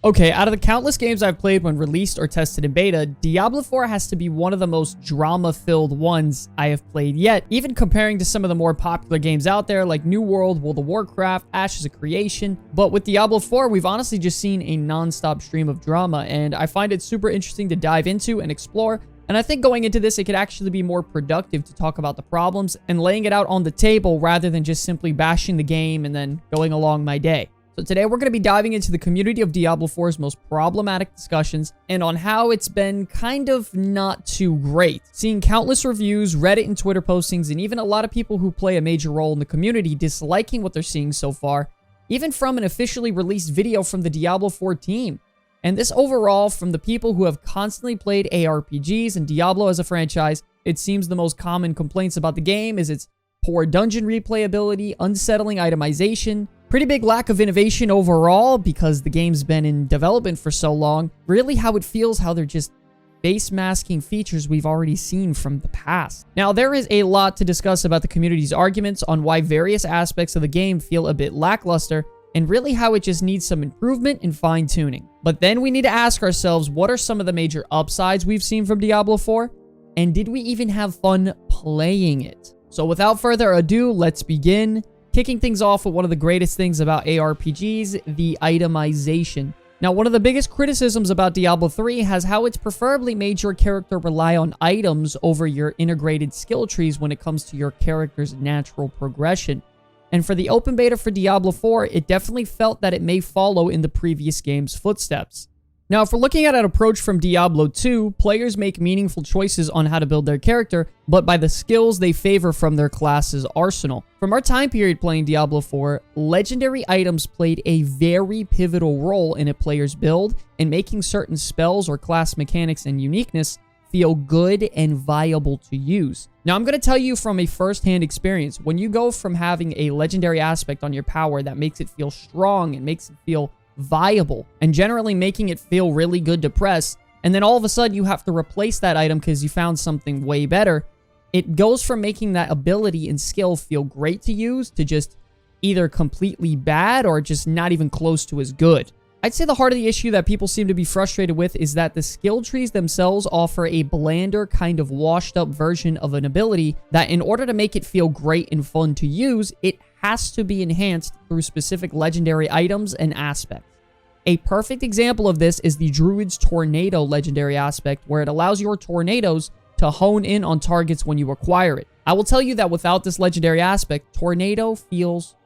Okay, out of the countless games I've played when released or tested in beta, Diablo 4 has to be one of the most drama-filled ones I have played yet, even comparing to some of the more popular games out there like New World, World of Warcraft, Ashes of Creation. But with Diablo 4, we've honestly just seen a non-stop stream of drama, and I find it super interesting to dive into and explore. And I think going into this, it could actually be more productive to talk about the problems and laying it out on the table rather than just simply bashing the game and then going along my day. So today we're going to be diving into the community of Diablo 4's most problematic discussions and on how it's been kind of not too great. Seeing countless reviews, Reddit and Twitter postings, and even a lot of people who play a major role in the community disliking what they're seeing so far, even from an officially released video from the Diablo 4 team. And this overall, from the people who have constantly played ARPGs and Diablo as a franchise, it seems the most common complaints about the game is its poor dungeon replayability, unsettling itemization, pretty big lack of innovation overall because the game's been in development for so long. Really how it feels, how they're just face masking features we've already seen from the past. Now, there is a lot to discuss about the community's arguments on why various aspects of the game feel a bit lackluster and really how it just needs some improvement and fine-tuning. But then we need to ask ourselves, what are some of the major upsides we've seen from Diablo 4? And did we even have fun playing it? So without further ado, let's begin. Kicking things off with one of the greatest things about ARPGs, the itemization. Now, one of the biggest criticisms about Diablo 3 has how it's preferably made your character rely on items over your integrated skill trees when it comes to your character's natural progression. And for the open beta for Diablo 4, it definitely felt that it may follow in the previous game's footsteps. Now, if we're looking at an approach from Diablo 2, players make meaningful choices on how to build their character, but by the skills they favor from their class's arsenal. From our time period playing Diablo 4, legendary items played a very pivotal role in a player's build and making certain spells or class mechanics and uniqueness feel good and viable to use. Now, I'm going to tell you from a first-hand experience, when you go from having a legendary aspect on your power that makes it feel strong and makes it feel viable and generally making it feel really good to press, and then all of a sudden you have to replace that item because you found something way better, it goes from making that ability and skill feel great to use to just either completely bad or just not even close to as good. I'd say the heart of the issue that people seem to be frustrated with is that the skill trees themselves offer a blander, kind of washed up version of an ability that in order to make it feel great and fun to use, it has to be enhanced through specific legendary items and aspects. A perfect example of this is the Druid's Tornado legendary aspect, where it allows your tornadoes to hone in on targets when you acquire it. I will tell you that without this legendary aspect, Tornado feels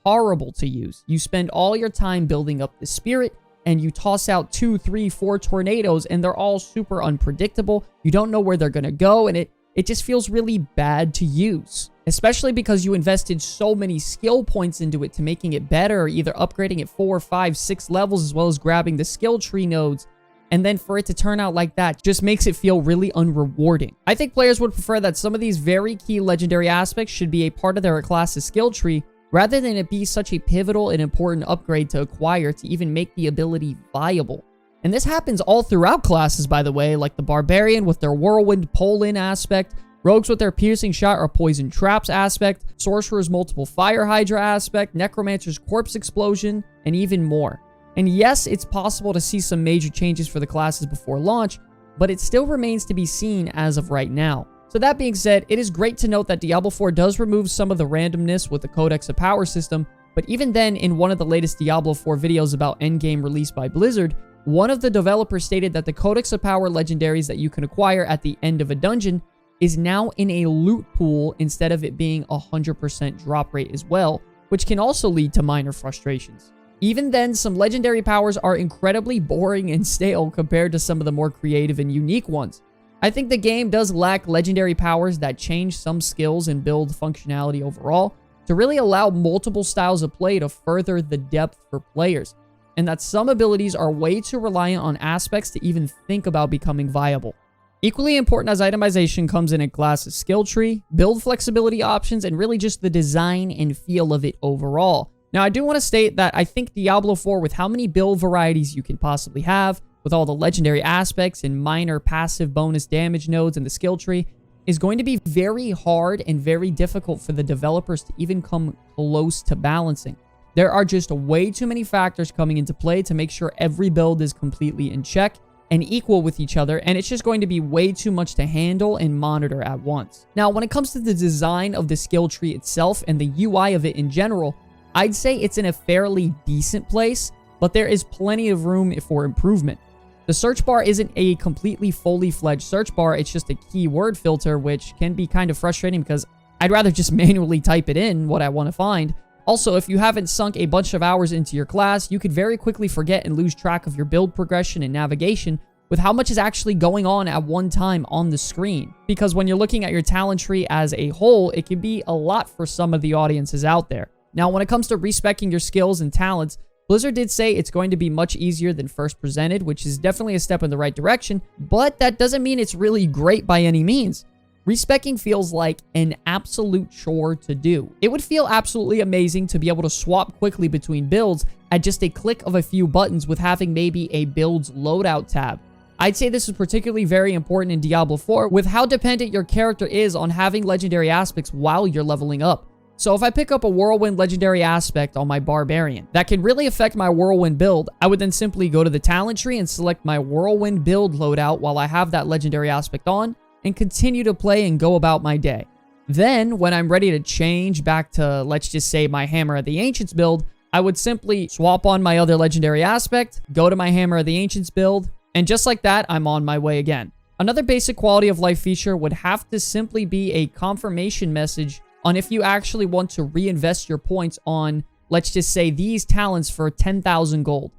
horrible to use. You spend all your time building up the spirit, and you toss out 2, 3, 4 tornadoes, and they're all super unpredictable. You don't know where they're going to go, and it just feels really bad to use. Especially because you invested so many skill points into it to making it better, or either upgrading it 4, 5, 6 levels, as well as grabbing the skill tree nodes. And then for it to turn out like that just makes it feel really unrewarding. I think players would prefer that some of these very key legendary aspects should be a part of their class's skill tree, rather than it be such a pivotal and important upgrade to acquire to even make the ability viable. And this happens all throughout classes, by the way, like the Barbarian with their Whirlwind pull-in aspect, Rogues with their Piercing Shot or Poison Traps aspect, Sorcerer's Multiple Fire Hydra aspect, Necromancer's Corpse Explosion, and even more. And yes, it's possible to see some major changes for the classes before launch, but it still remains to be seen as of right now. So that being said, it is great to note that Diablo 4 does remove some of the randomness with the Codex of Power system, but even then, in one of the latest Diablo 4 videos about endgame released by Blizzard, one of the developers stated that the Codex of Power legendaries that you can acquire at the end of a dungeon is now in a loot pool instead of it being 100% drop rate as well, which can also lead to minor frustrations. Even then, some legendary powers are incredibly boring and stale compared to some of the more creative and unique ones. I think the game does lack legendary powers that change some skills and build functionality overall to really allow multiple styles of play to further the depth for players, and that some abilities are way too reliant on aspects to even think about becoming viable. Equally important as itemization comes in a class's skill tree, build flexibility options, and really just the design and feel of it overall. Now, I do want to state that I think Diablo 4, with how many build varieties you can possibly have, with all the legendary aspects and minor passive bonus damage nodes in the skill tree, is going to be very hard and very difficult for the developers to even come close to balancing. There are just way too many factors coming into play to make sure every build is completely in check and equal with each other, and it's just going to be way too much to handle and monitor at once. Now, when it comes to the design of the skill tree itself and the UI of it in general, I'd say it's in a fairly decent place, but there is plenty of room for improvement. The search bar isn't a completely fully fledged search bar, it's just a keyword filter, which can be kind of frustrating because I'd rather just manually type it in what I want to find. Also, if you haven't sunk a bunch of hours into your class, you could very quickly forget and lose track of your build progression and navigation with how much is actually going on at one time on the screen. Because when you're looking at your talent tree as a whole, it can be a lot for some of the audiences out there. Now, when it comes to respeccing your skills and talents, Blizzard did say it's going to be much easier than first presented, which is definitely a step in the right direction, but that doesn't mean it's really great by any means. Respecking feels like an absolute chore to do. It would feel absolutely amazing to be able to swap quickly between builds at just a click of a few buttons with having maybe a build's loadout tab. I'd say this is particularly very important in Diablo 4 with how dependent your character is on having legendary aspects while you're leveling up. So if I pick up a Whirlwind legendary aspect on my Barbarian that can really affect my Whirlwind build, I would then simply go to the talent tree and select my Whirlwind build loadout while I have that legendary aspect on, and continue to play and go about my day. Then, when I'm ready to change back to, let's just say, my Hammer of the Ancients build, I would simply swap on my other legendary aspect, go to my Hammer of the Ancients build, and just like that, I'm on my way again. Another basic quality of life feature would have to simply be a confirmation message on if you actually want to reinvest your points on, let's just say, these talents for 10,000 gold.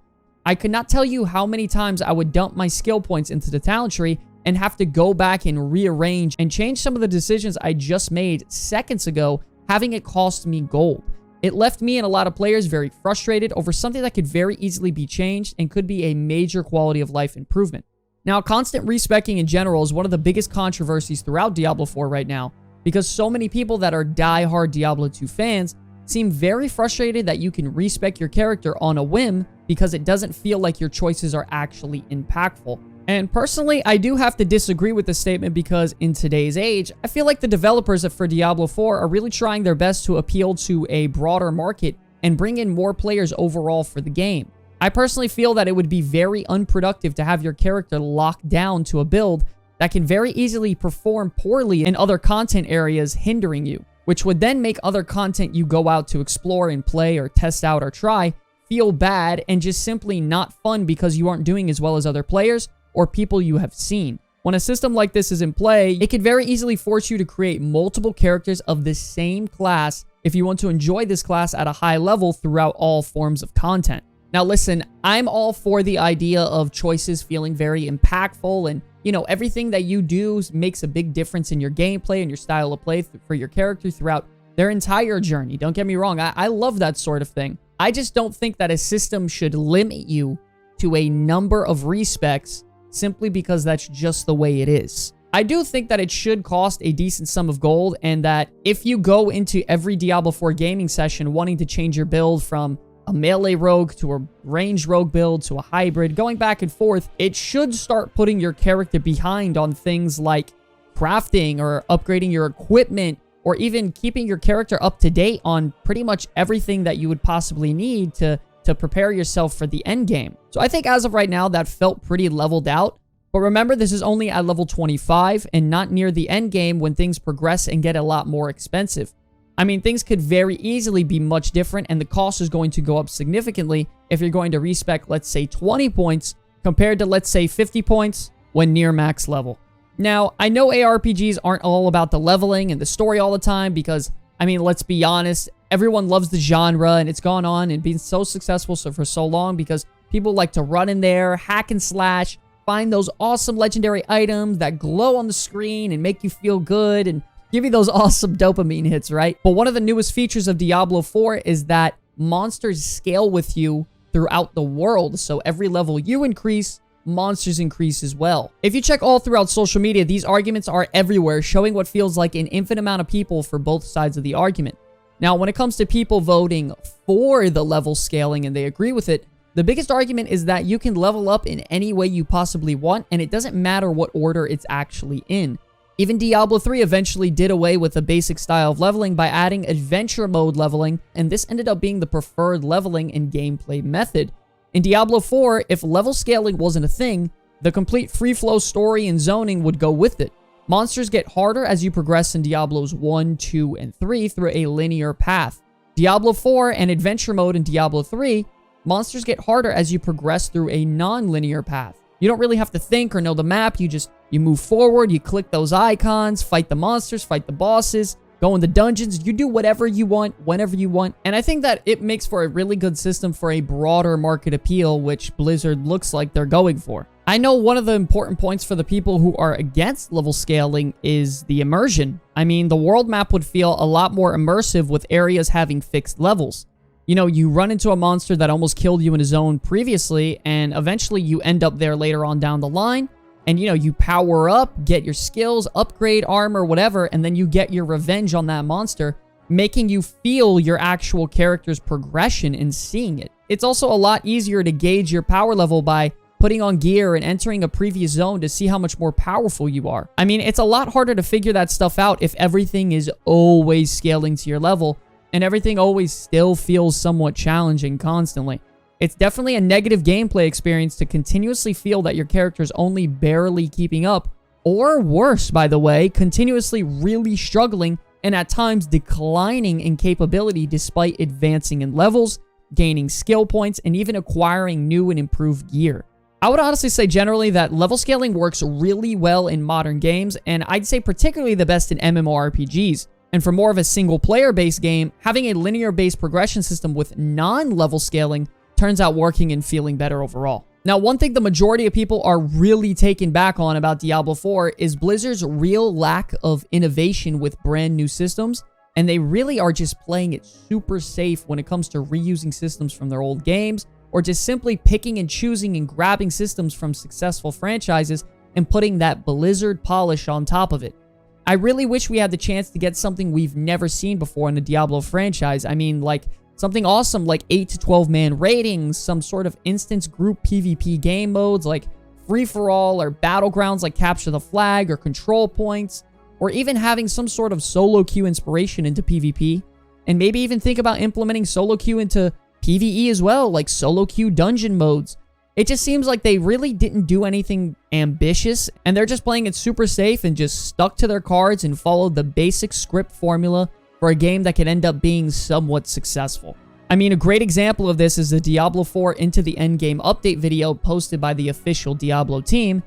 I could not tell you how many times I would dump my skill points into the talent tree and have to go back and rearrange and change some of the decisions I just made seconds ago, having it cost me gold. It left me and a lot of players very frustrated over something that could very easily be changed and could be a major quality of life improvement. Now, constant respecking in general is one of the biggest controversies throughout Diablo 4 right now, because so many people that are die-hard Diablo 2 fans seem very frustrated that you can respec your character on a whim because it doesn't feel like your choices are actually impactful. And personally, I do have to disagree with this statement because in today's age, I feel like the developers for Diablo 4 are really trying their best to appeal to a broader market and bring in more players overall for the game. I personally feel that it would be very unproductive to have your character locked down to a build that can very easily perform poorly in other content areas, hindering you, which would then make other content you go out to explore and play or test out or try feel bad and just simply not fun because you aren't doing as well as other players or people you have seen. When a system like this is in play, it could very easily force you to create multiple characters of the same class if you want to enjoy this class at a high level throughout all forms of content. Now listen, I'm all for the idea of choices feeling very impactful and, you know, everything that you do makes a big difference in your gameplay and your style of play for your character throughout their entire journey. Don't get me wrong, I love that sort of thing. I just don't think that a system should limit you to a number of respecs simply because that's just the way it is. I do think that it should cost a decent sum of gold, and that if you go into every Diablo 4 gaming session wanting to change your build from a melee rogue to a ranged rogue build to a hybrid, going back and forth, it should start putting your character behind on things like crafting or upgrading your equipment, or even keeping your character up to date on pretty much everything that you would possibly need to prepare yourself for the end game. So I think as of right now, that felt pretty leveled out. But remember, this is only at level 25 and not near the end game when things progress and get a lot more expensive. I mean, things could very easily be much different, and the cost is going to go up significantly if you're going to respec, let's say, 20 points compared to, let's say, 50 points when near max level. Now, I know ARPGs aren't all about the leveling and the story all the time because, I mean, let's be honest, everyone loves the genre and it's gone on and been so successful for so long because people like to run in there, hack and slash, find those awesome legendary items that glow on the screen and make you feel good and give you those awesome dopamine hits, right? But one of the newest features of Diablo 4 is that monsters scale with you throughout the world. So every level you increase, monsters increase as well. If you check all throughout social media, these arguments are everywhere, showing what feels like an infinite amount of people for both sides of the argument. Now, when it comes to people voting for the level scaling and they agree with it, the biggest argument is that you can level up in any way you possibly want, and it doesn't matter what order it's actually in. Even Diablo 3 eventually did away with the basic style of leveling by adding adventure mode leveling, and this ended up being the preferred leveling and gameplay method. In Diablo 4, if level scaling wasn't a thing, the complete free-flow story and zoning would go with it. Monsters get harder as you progress in Diablos 1, 2, and 3 through a linear path. Diablo 4 and adventure mode in Diablo 3, monsters get harder as you progress through a non-linear path. You don't really have to think or know the map, you move forward, you click those icons, fight the monsters, fight the bosses, go in the dungeons, you do whatever you want, whenever you want. And I think that it makes for a really good system for a broader market appeal, which Blizzard looks like they're going for. I know one of the important points for the people who are against level scaling is the immersion. I mean, the world map would feel a lot more immersive with areas having fixed levels. You know, you run into a monster that almost killed you in a zone previously, and eventually you end up there later on down the line. And, you know, you power up, get your skills, upgrade armor, whatever, and then you get your revenge on that monster, making you feel your actual character's progression and seeing it. It's also a lot easier to gauge your power level by putting on gear and entering a previous zone to see how much more powerful you are. I mean, it's a lot harder to figure that stuff out if everything is always scaling to your level, and everything always still feels somewhat challenging constantly. It's definitely a negative gameplay experience to continuously feel that your character's only barely keeping up, or worse, by the way, continuously really struggling and at times declining in capability despite advancing in levels, gaining skill points, and even acquiring new and improved gear. I would honestly say generally that level scaling works really well in modern games, and I'd say particularly the best in MMORPGs. And for more of a single-player-based game, having a linear-based progression system with non-level scaling turns out working and feeling better overall. Now, one thing the majority of people are really taken back on about Diablo 4 is Blizzard's real lack of innovation with brand new systems, and they really are just playing it super safe when it comes to reusing systems from their old games, or just simply picking and choosing and grabbing systems from successful franchises and putting that Blizzard polish on top of it. I really wish we had the chance to get something we've never seen before in the Diablo franchise. I mean, like, something awesome like 8 to 12 man ratings, some sort of instance group PvP game modes like free-for-all or battlegrounds like capture the flag or control points, or even having some sort of solo queue inspiration into PvP, and maybe even think about implementing solo queue into PvE as well, like solo queue dungeon modes. It just seems like they really didn't do anything ambitious, and they're just playing it super safe and just stuck to their cards and followed the basic script formula for a game that could end up being somewhat successful. I mean, a great example of this is the Diablo 4 Into the Endgame update video posted by the official Diablo team.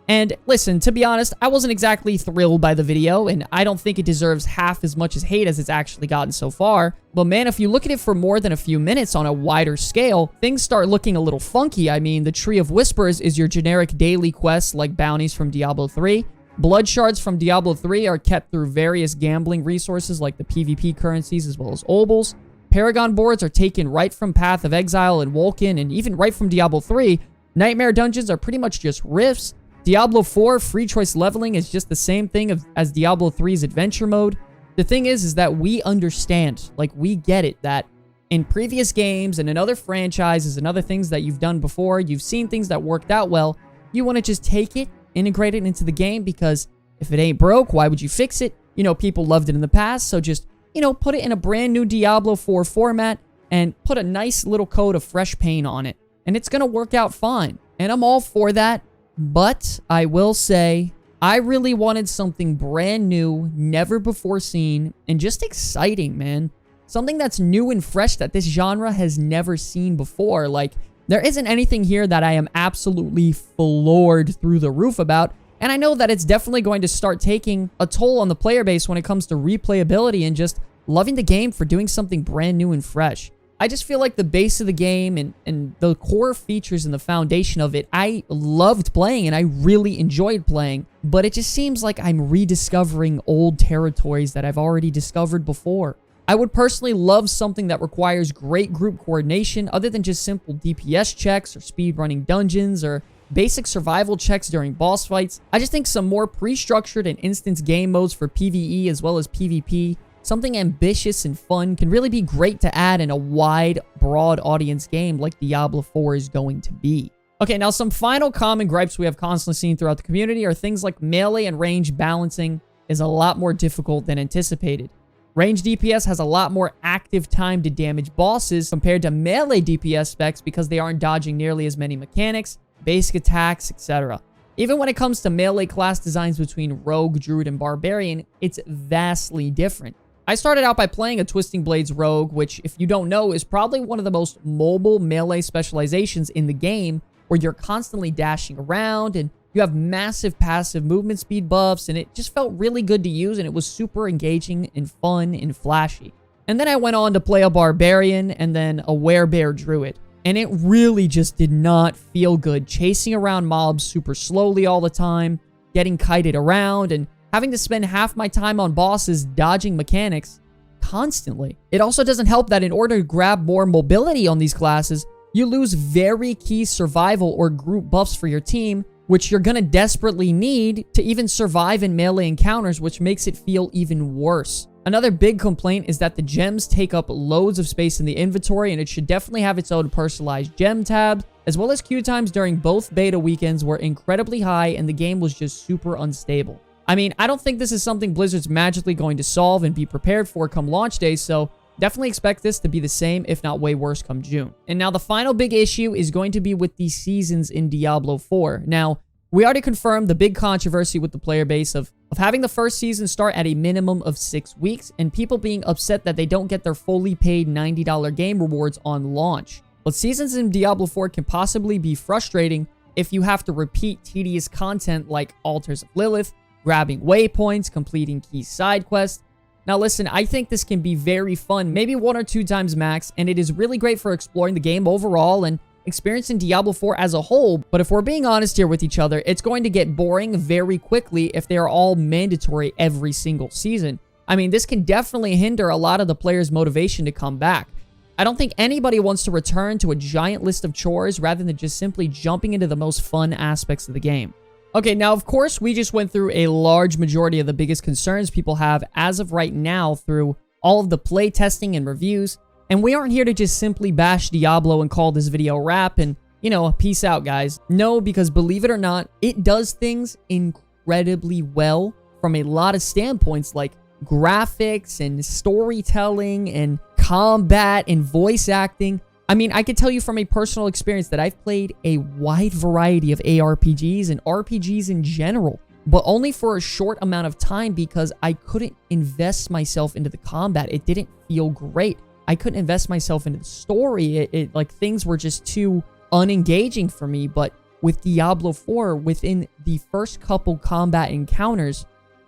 And listen, to be honest, I wasn't exactly thrilled by the video, and I don't think it deserves half as much as hate as it's actually gotten so far. But man, if you look at it for more than a few minutes on a wider scale, things start looking a little funky. I mean, the Tree of Whispers is your generic daily quest like bounties from Diablo 3. Blood shards from Diablo 3 are kept through various gambling resources like the PvP currencies as well as obols. Paragon boards are taken right from Path of Exile and Vulcan, and even right from Diablo 3. Nightmare dungeons are pretty much just rifts. Diablo 4 free choice leveling is just the same thing as Diablo 3's adventure mode. The thing is that we understand, like we get it, that in previous games and in other franchises and other things that you've done before, you've seen things that worked out well. You want to just take it, integrate it into the game, because if it ain't broke, why would you fix it? You know, people loved it in the past, so just, you know, put it in a brand new Diablo 4 format and put a nice little coat of fresh paint on it, and it's gonna work out fine. And I'm all for that. But I will say, I really wanted something brand new, never before seen, and just exciting, man. Something that's new and fresh that this genre has never seen before. Like, there isn't anything here that I am absolutely floored through the roof about, and I know that it's definitely going to start taking a toll on the player base when it comes to replayability and just loving the game for doing something brand new and fresh. I just feel like the base of the game and the core features and the foundation of it, I loved playing and I really enjoyed playing, but it just seems like I'm rediscovering old territories that I've already discovered before. I would personally love something that requires great group coordination other than just simple DPS checks or speedrunning dungeons or basic survival checks during boss fights. I just think some more pre-structured and instance game modes for PvE as well as PvP, something ambitious and fun, can really be great to add in a wide, broad audience game like Diablo 4 is going to be. Okay, now some final common gripes we have constantly seen throughout the community are things like melee and range balancing is a lot more difficult than anticipated. Range DPS has a lot more active time to damage bosses compared to melee DPS specs because they aren't dodging nearly as many mechanics, basic attacks, etc. Even when it comes to melee class designs between Rogue, Druid, and Barbarian, it's vastly different. I started out by playing a Twisting Blades Rogue, which, if you don't know, is probably one of the most mobile melee specializations in the game, where you're constantly dashing around and you have massive passive movement speed buffs, and it just felt really good to use, and it was super engaging and fun and flashy. And then I went on to play a Barbarian and then a Werebear Druid, and it really just did not feel good chasing around mobs super slowly all the time, getting kited around, and having to spend half my time on bosses dodging mechanics constantly. It also doesn't help that in order to grab more mobility on these classes, you lose very key survival or group buffs for your team, which you're gonna desperately need to even survive in melee encounters, which makes it feel even worse. Another big complaint is that the gems take up loads of space in the inventory, and it should definitely have its own personalized gem tab, as well as queue times during both beta weekends were incredibly high and the game was just super unstable. I mean, I don't think this is something Blizzard's magically going to solve and be prepared for come launch day, so definitely expect this to be the same, if not way worse, come June. And now the final big issue is going to be with the seasons in Diablo 4. Now, we already confirmed the big controversy with the player base of having the first season start at a minimum of 6 weeks, and people being upset that they don't get their fully paid $90 game rewards on launch. But seasons in Diablo 4 can possibly be frustrating if you have to repeat tedious content like Altars of Lilith, grabbing waypoints, completing key side quests. Now listen, I think this can be very fun, maybe 1 or 2 times max, and it is really great for exploring the game overall and experiencing Diablo 4 as a whole, but if we're being honest here with each other, it's going to get boring very quickly if they are all mandatory every single season. I mean, this can definitely hinder a lot of the players' motivation to come back. I don't think anybody wants to return to a giant list of chores rather than just simply jumping into the most fun aspects of the game. Okay, now of course, we just went through a large majority of the biggest concerns people have as of right now through all of the play testing and reviews, and we aren't here to just simply bash Diablo and call this video a wrap and, you know, peace out, guys. No, because believe it or not, it does things incredibly well from a lot of standpoints like graphics and storytelling and combat and voice acting. I mean, I can tell you from a personal experience that I've played a wide variety of ARPGs and RPGs in general, but only for a short amount of time because I couldn't invest myself into the combat. It didn't feel great. I couldn't invest myself into the story. Like, things were just too unengaging for me. But with Diablo 4, within the first couple combat encounters,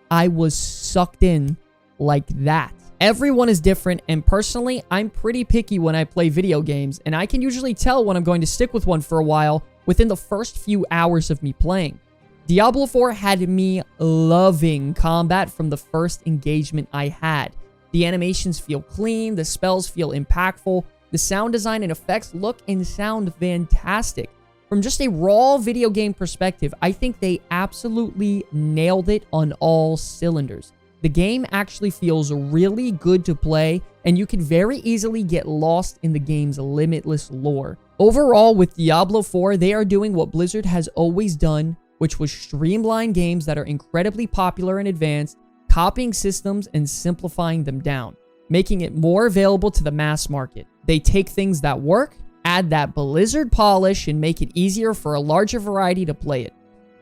I was sucked in like that. Everyone is different, and personally, I'm pretty picky when I play video games, and I can usually tell when I'm going to stick with one for a while within the first few hours of me playing. Diablo 4 had me loving combat from the first engagement I had. The animations feel clean, the spells feel impactful, the sound design and effects look and sound fantastic. From just a raw video game perspective, I think they absolutely nailed it on all cylinders. The game actually feels really good to play, and you can very easily get lost in the game's limitless lore. Overall, with Diablo 4, they are doing what Blizzard has always done, which was streamline games that are incredibly popular and advanced, copying systems and simplifying them down, making it more available to the mass market. They take things that work, add that Blizzard polish, and make it easier for a larger variety to play it.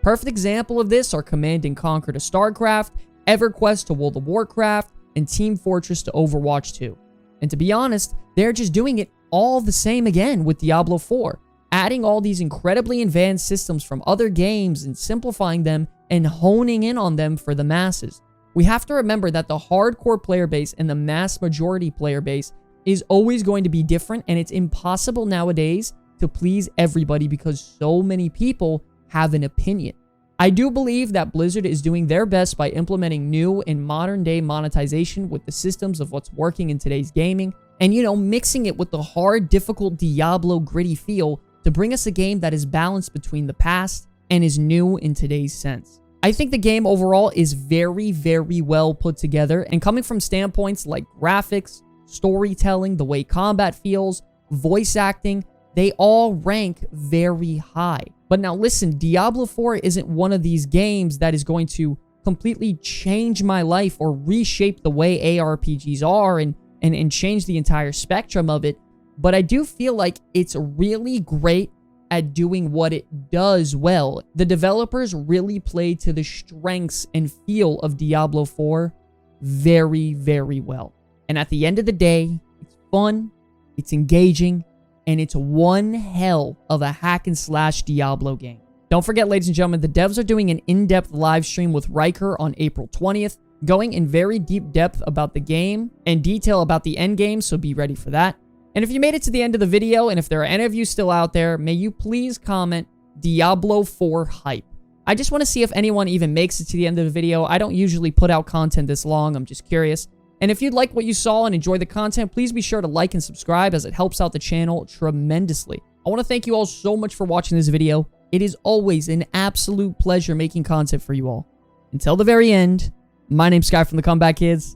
Perfect example of this are Command & Conquer to StarCraft, EverQuest to World of Warcraft, and Team Fortress to Overwatch 2. And to be honest, they're just doing it all the same again with Diablo 4, adding all these incredibly advanced systems from other games and simplifying them and honing in on them for the masses. We have to remember that the hardcore player base and the mass majority player base is always going to be different, and it's impossible nowadays to please everybody because so many people have an opinion. I do believe that Blizzard is doing their best by implementing new and modern day monetization with the systems of what's working in today's gaming, and, you know, mixing it with the hard, difficult Diablo gritty feel to bring us a game that is balanced between the past and is new in today's sense. I think the game overall is very, very well put together, and coming from standpoints like graphics, storytelling, the way combat feels, voice acting, they all rank very high. But now listen, Diablo 4 isn't one of these games that is going to completely change my life or reshape the way ARPGs are and change the entire spectrum of it. But I do feel like it's really great at doing what it does well. The developers really played to the strengths and feel of Diablo 4 very, very well. And at the end of the day, it's fun, it's engaging, and it's one hell of a hack and slash Diablo game. Don't forget, ladies and gentlemen, the devs are doing an in-depth live stream with Riker on April 20th, going in very deep depth about the game and detail about the end game, so be ready for that. And if you made it to the end of the video, and if there are any of you still out there, may you please comment Diablo 4 hype. I just want to see if anyone even makes it to the end of the video. I don't usually put out content this long, I'm just curious. And if you'd like what you saw and enjoy the content, please be sure to like and subscribe, as it helps out the channel tremendously. I want to thank you all so much for watching this video. It is always an absolute pleasure making content for you all. Until the very end, my name's Sky from the Comeback Kids.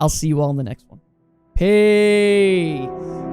I'll see you all in the next one. Peace.